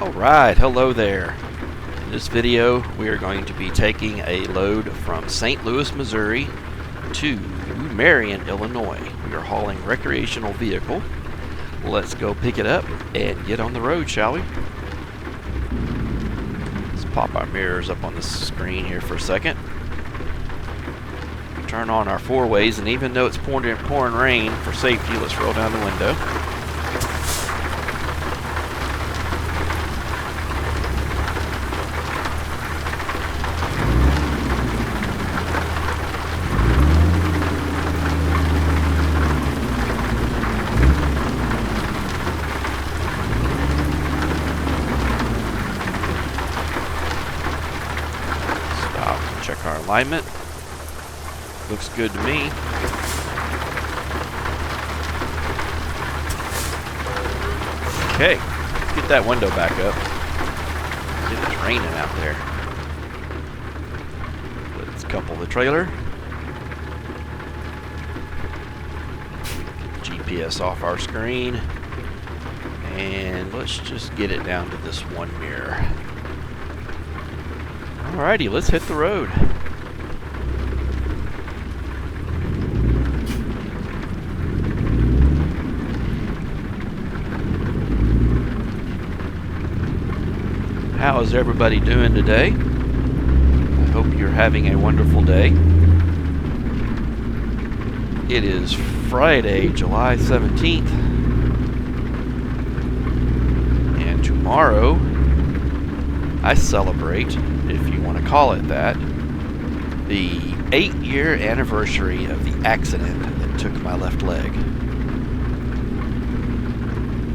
Alright, hello there. In this video we are going to be taking a load from St. Louis, Missouri to Marion, Illinois. We are hauling recreational vehicle. Let's go pick it up and get on the road, shall we? Let's pop our mirrors up on the screen here for a second. Turn on our four ways, and even though it's pouring rain, for safety, let's roll down the window. Check our alignment. Looks good to me. Okay, let's get that window back up. It's raining out there. Let's couple the trailer. GPS off our screen. And let's just get it down to this one mirror. Alrighty, let's hit the road. How is everybody doing today? I hope you're having a wonderful day. It is Friday, July 17th. And tomorrow, I celebrate, if you want to call it that, the 8-year anniversary of the accident that took my left leg.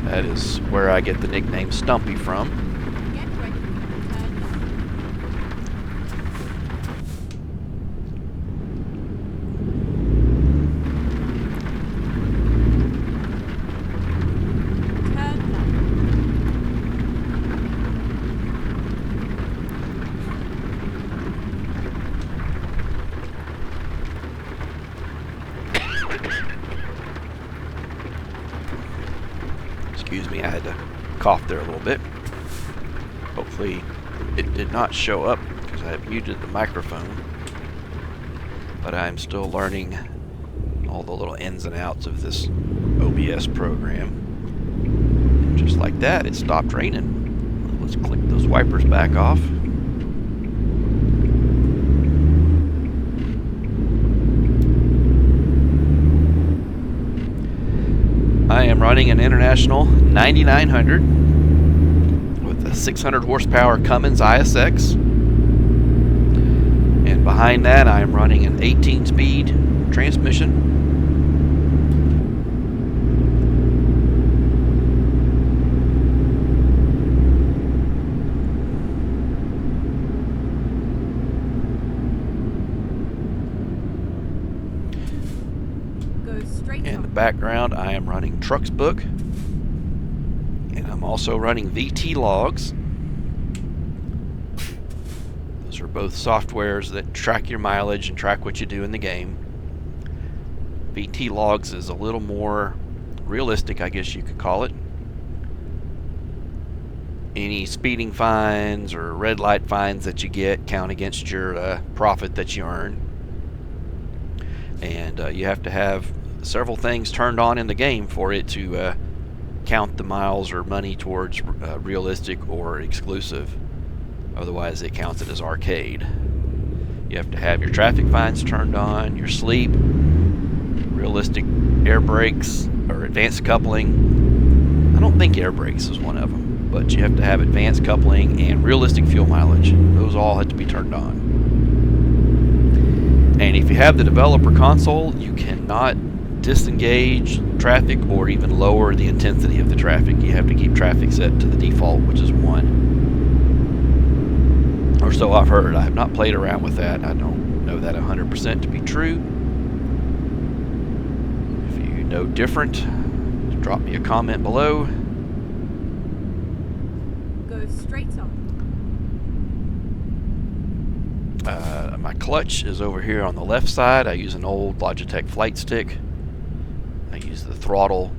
That is where I get the nickname Stumpy from. Excuse me, I had to cough there a little bit. Hopefully it did not show up because I have muted the microphone. But I'm still learning all the little ins and outs of this OBS program. And just like that, it stopped raining. Let's click those wipers back off. I am running an International 9900 with a 600 horsepower Cummins ISX, and behind that I am running an 18-speed transmission. In the background, I am running Trucks Book, and I'm also running VT Logs. Those are both softwares that track your mileage and track what you do in the game. VT Logs is a little more realistic, I guess you could call it. Any speeding fines or red light fines that you get count against your profit that you earn. And you have to have several things turned on in the game for it to count the miles or money towards realistic or exclusive. Otherwise it counts it as arcade. You have to have your traffic fines turned on, your sleep, realistic air brakes or advanced coupling. I don't think air brakes is one of them, but you have to have advanced coupling and realistic fuel mileage. Those all have to be turned on. And if you have the developer console, you cannot disengage traffic or even lower the intensity of the traffic. You have to keep traffic set to the default, which is 1. Or so I've heard. I have not played around with that. I don't know that 100% to be true. If you know different, drop me a comment below. Go straight on. My clutch is over here on the left side. I use an old Logitech flight stick. I use the throttle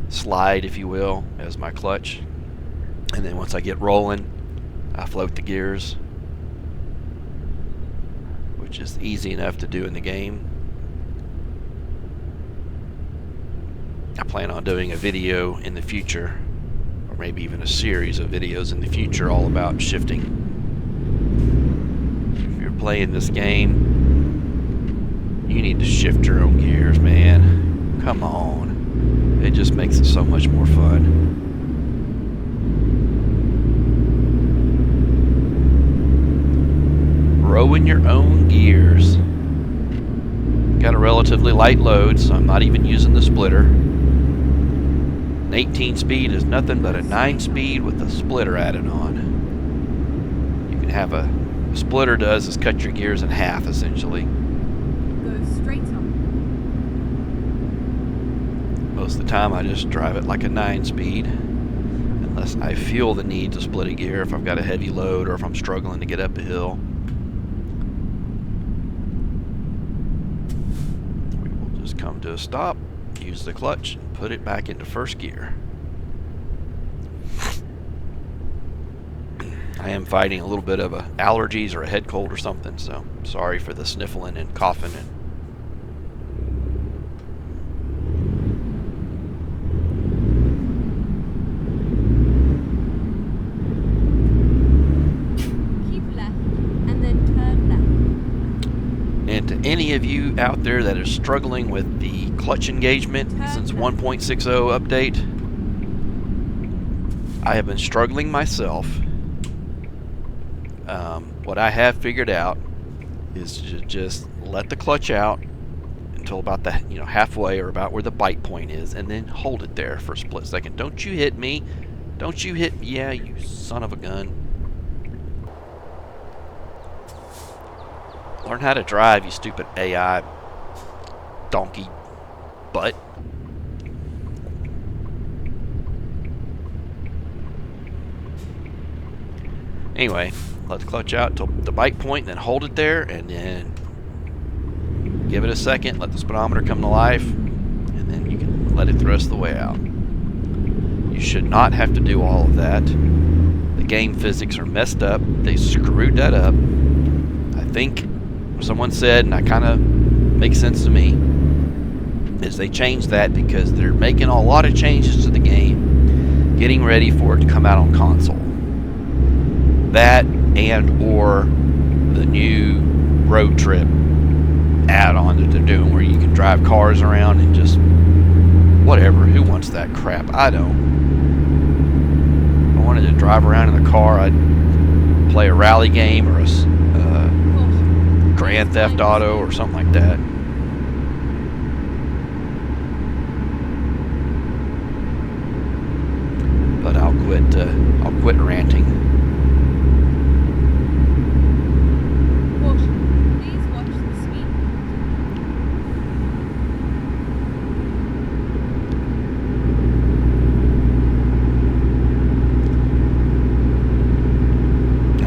slide, if you will, as my clutch. And then once I get rolling, I float the gears, which is easy enough to do in the game. I plan on doing a video in the future, or maybe even a series of videos in the future, all about shifting. If you're playing this game, you need to shift your own gears, man. Come on. It just makes it so much more fun. Rowing your own gears. Got a relatively light load, so I'm not even using the splitter. An 18 speed is nothing but a 9 speed with a splitter added on. You can have a splitter does is cut your gears in half, essentially. Go straight on. Most of the time I just drive it like a 9 speed, unless I feel the need to split a gear if I've got a heavy load or if I'm struggling to get up a hill. We will just come to a stop, use the clutch, and put it back into first gear. I am fighting a little bit of allergies or a head cold or something, so sorry for the sniffling and coughing. Keep left and then turn left. And to any of you out there that is struggling with the clutch engagement since 1.60 update, I have been struggling myself. What I have figured out is to just let the clutch out until about the halfway or about where the bite point is, and then hold it there for a split second. Don't you hit me! Don't you hit me! Yeah, you son of a gun! Learn how to drive, you stupid AI donkey butt. Anyway, let the clutch out till the bite point, then hold it there, and then give it a second, let the speedometer come to life, and then you can let it the rest of the way out. You should not have to do all of that. The game physics are messed up. They screwed that up. I think someone said, and it kind of makes sense to me, is they changed that because they're making a lot of changes to the game, getting ready for it to come out on console. That and or the new road trip add-on that they're doing where you can drive cars around and just whatever. Who wants that crap? I don't. If I wanted to drive around in a car, I'd play a rally game or a Grand Theft Auto or something like that. But I'll quit ranting. Please watch the speed.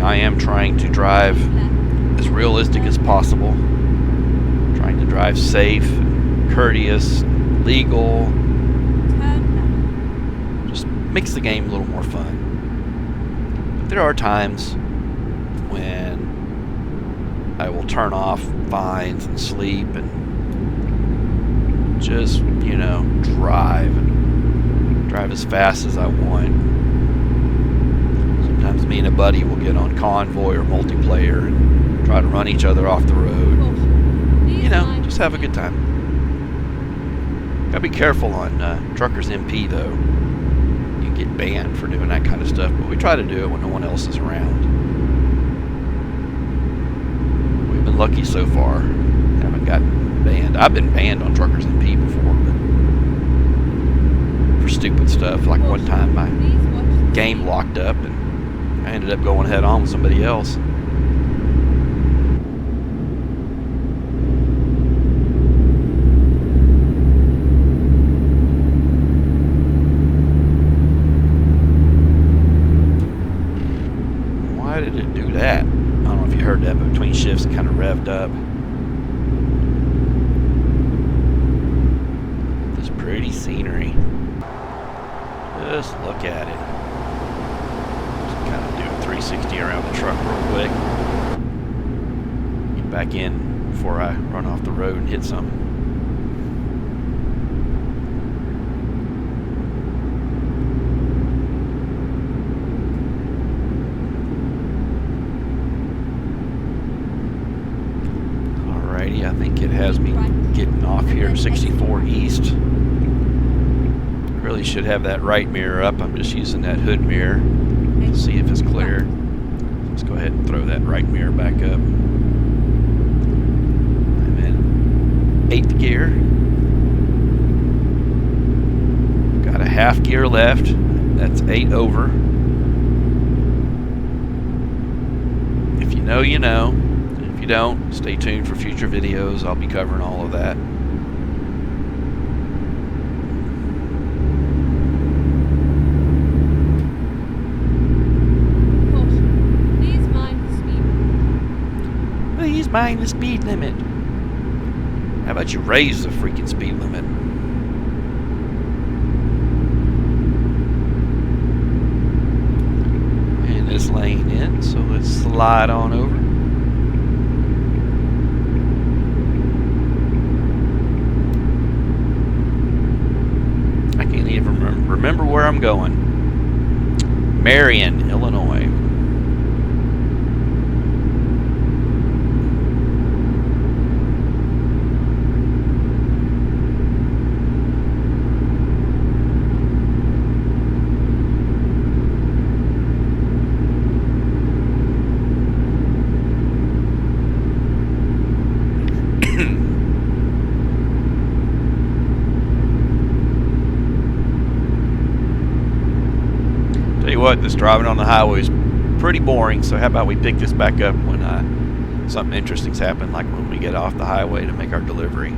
I am trying to drive as realistic as possible. Trying to drive safe, courteous, legal. Just makes the game a little more fun. But there are times when I will turn off fines and sleep and just, drive as fast as I want. Sometimes me and a buddy will get on convoy or multiplayer and try to run each other off the road. Just have a good time. Gotta be careful on Truckers MP though. You get banned for doing that kind of stuff, but we try to do it when no one else is around. We've been lucky so far. Haven't gotten banned. I've been banned on Truckers MP before, but for stupid stuff. Like one time my game locked up and I ended up going head on with somebody else. Why did it do that? I don't know if you heard that, but between shifts it kind of revved up. This pretty scenery. Just look at it. 360 around the truck real quick. Get back in before I run off the road and hit something. Alrighty, I think it has me getting off here 64 East. Really should have that right mirror up. I'm just using that hood mirror to see if it's clear. Let's go ahead and throw that right mirror back up. I'm in 8th gear. Got a half gear left. That's 8 over. If you know, you know. If you don't, stay tuned for future videos. I'll be covering all of that. Please mind the speed limit. How about you raise the freaking speed limit? And this lane in, so let's slide on over. I can't even remember where I'm going. Marion, Illinois. What, this driving on the highway is pretty boring, so how about we pick this back up when something interesting's happened, like when we get off the highway to make our delivery.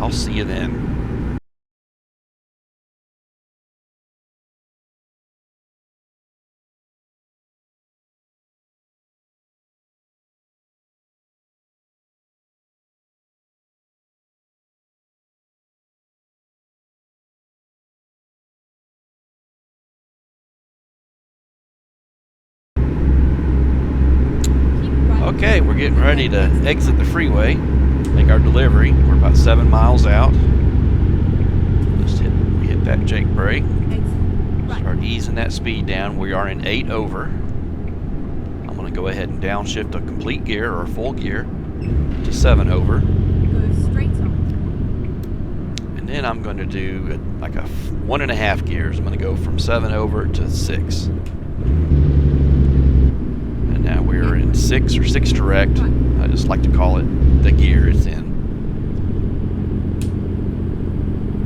I'll see you then. Okay, we're getting ready to exit the freeway, make our delivery. We're about 7 miles out. Just hit that Jake brake. Start easing that speed down. We are in 8 over. I'm going to go ahead and downshift a complete gear or full gear to 7 over. Go straight on. And then I'm going to do like a 1.5 gears. I'm going to go from 7 over to 6. Now we're in 6 or 6 direct. I just like to call it the gear it's in.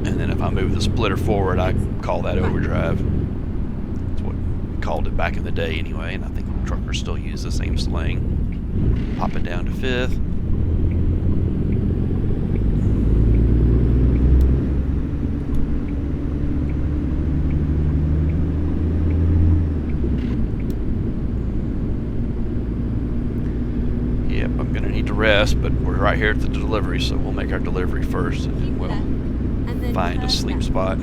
And then if I move the splitter forward, I call that overdrive. That's what we called it back in the day anyway, and I think truckers still use the same slang. Pop it down to 5th. I'm going to need to rest, but we're right here at the delivery, so we'll make our delivery first, and then we'll find a sleep spot.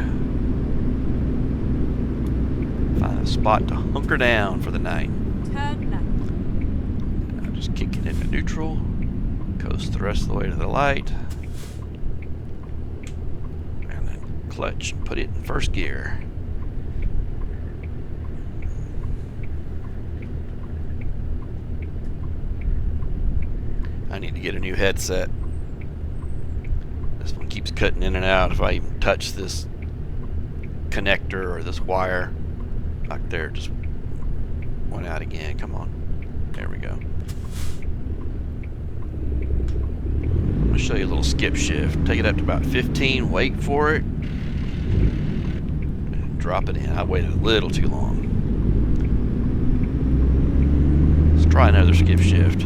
Find a spot to hunker down for the night. Turn left. Now just kick it into neutral, coast the rest of the way to the light, and then clutch and put it in first gear. I need to get a new headset. This one keeps cutting in and out. If I even touch this connector or this wire back there, it just went out again. Come on. There we go. I'm going to show you a little skip shift. Take it up to about 15, wait for it, and drop it in. I waited a little too long. Let's try another skip shift.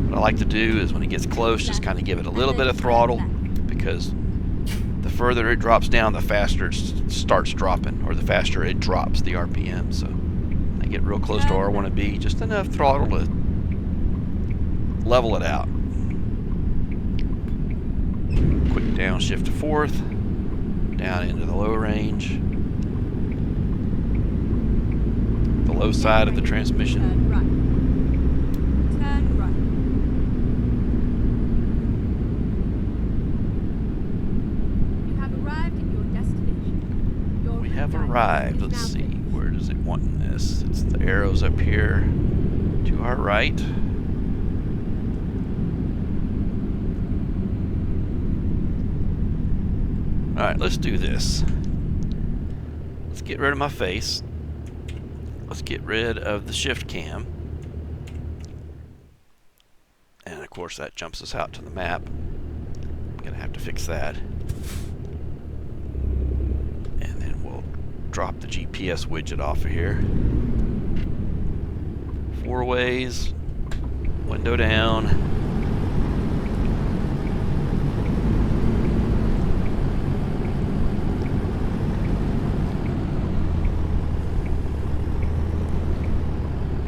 What I like to do is when it gets close, just kind of give it a little bit of throttle, because the further it drops down, the faster it starts dropping, or the faster it drops the RPM. So when I get real close to where I want to be, just enough throttle to level it out. Quick downshift to 4th, down into the low range. The low side of the transmission. Turn right. Turn right. You have arrived at your destination. Your We route have guidance arrived. is Let's now see. finished. Where does it want this? It's the arrows up here to our right. Alright, let's do this. Let's get rid of my face. Let's get rid of the shift cam. And of course that jumps us out to the map. I'm gonna have to fix that. And then we'll drop the GPS widget off of here. 4 ways, window down.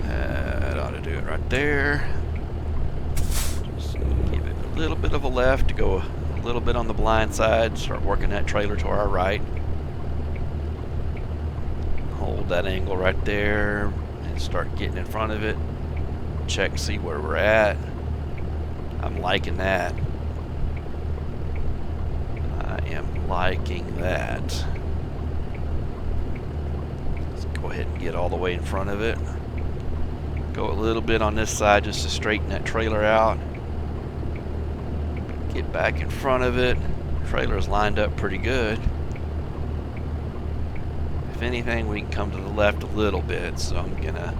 That ought to do it right there. Just give it a little bit of a left to go a little bit on the blind side. Start working that trailer to our right. Hold that angle right there and start getting in front of it. Check, see where we're at. I'm liking that. I am liking that. Let's go ahead and get all the way in front of it. Go a little bit on this side just to straighten that trailer out. Get back in front of it. Trailer's lined up pretty good. If anything, we can come to the left a little bit, so I'm gonna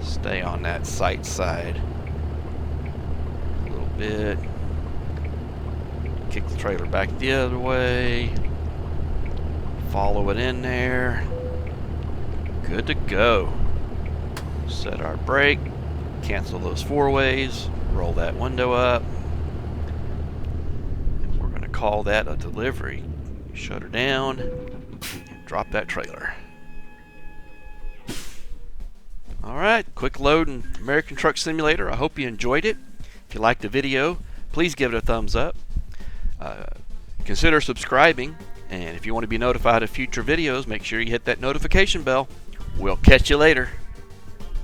stay on that sight side a little bit. Kick the trailer back the other way. Follow it in there. Good to go. Set our brake. Cancel those 4 ways. Roll that window up. And we're going to call that a delivery. Shut her down. And drop that trailer. Alright, quick load in American Truck Simulator. I hope you enjoyed it. If you liked the video, please give it a thumbs up. Consider subscribing. And if you want to be notified of future videos, make sure you hit that notification bell. We'll catch you later.